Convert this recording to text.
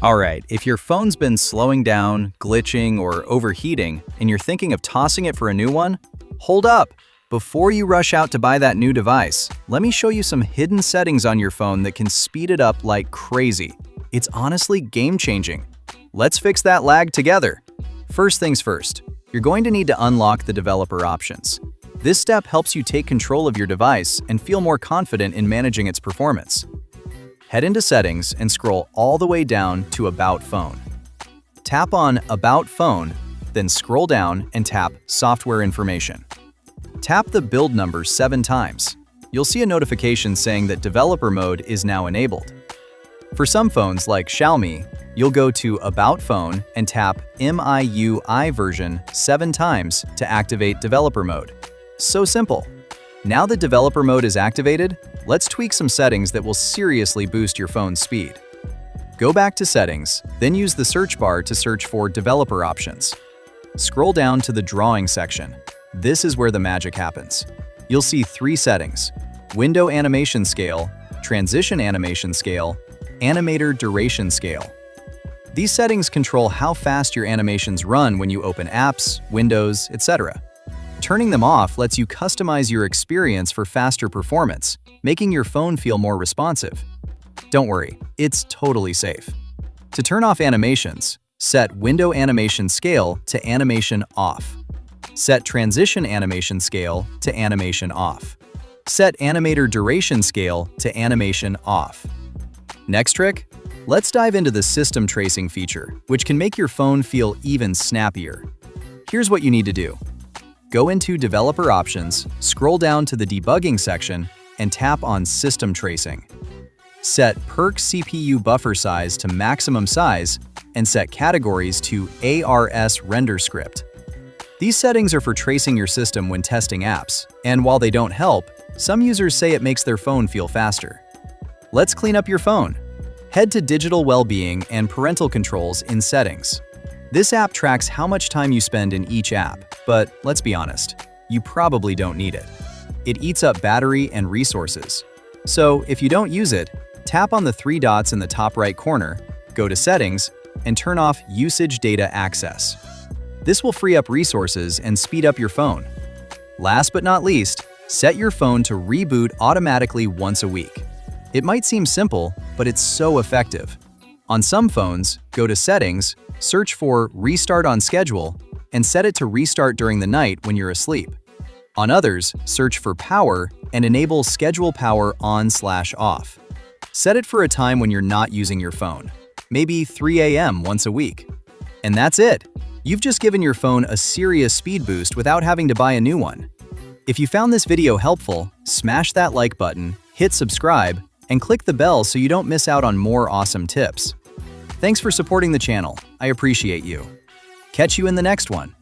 Alright, if your phone's been slowing down, glitching, or overheating, and you're thinking of tossing it for a new one, hold up! Before you rush out to buy that new device, let me show you some hidden settings on your phone that can speed it up like crazy. It's honestly game-changing. Let's fix that lag together. First things first, you're going to need to unlock the developer options. This step helps you take control of your device and feel more confident in managing its performance. Head into Settings and scroll all the way down to About Phone. Tap on About Phone, then scroll down and tap Software Information. Tap the build number 7 times. You'll see a notification saying that Developer Mode is now enabled. For some phones like Xiaomi, you'll go to About Phone and tap MIUI version 7 times to activate Developer Mode. So simple. Now that Developer Mode is activated, let's tweak some settings that will seriously boost your phone's speed. Go back to Settings, then use the search bar to search for Developer Options. Scroll down to the Drawing section. This is where the magic happens. You'll see 3 settings: Window Animation Scale, Transition Animation Scale, Animator Duration Scale. These settings control how fast your animations run when you open apps, windows, etc. Turning them off lets you customize your experience for faster performance, making your phone feel more responsive. Don't worry, it's totally safe. To turn off animations, set Window Animation Scale to Animation Off. Set Transition Animation Scale to Animation Off. Set Animator Duration Scale to Animation Off. Next trick? Let's dive into the System Tracing feature, which can make your phone feel even snappier. Here's what you need to do. Go into Developer Options, scroll down to the Debugging section, and tap on System Tracing. Set Perk CPU buffer size to maximum size, and set categories to ARS Render Script. These settings are for tracing your system when testing apps, and while they don't help, some users say it makes their phone feel faster. Let's clean up your phone. Head to Digital Wellbeing and Parental Controls in Settings. This app tracks how much time you spend in each app, but let's be honest, you probably don't need it. It eats up battery and resources. So if you don't use it, tap on the 3 dots in the top right corner, go to Settings, and turn off Usage Data Access. This will free up resources and speed up your phone. Last but not least, set your phone to reboot automatically once a week. It might seem simple, but it's so effective. On some phones, go to Settings, search for Restart on Schedule, and set it to restart during the night when you're asleep. On others, search for Power and enable Schedule Power On/Off. Set it for a time when you're not using your phone, maybe 3 a.m. once a week. And that's it! You've just given your phone a serious speed boost without having to buy a new one. If you found this video helpful, smash that like button, hit subscribe, and click the bell so you don't miss out on more awesome tips. Thanks for supporting the channel. I appreciate you. Catch you in the next one.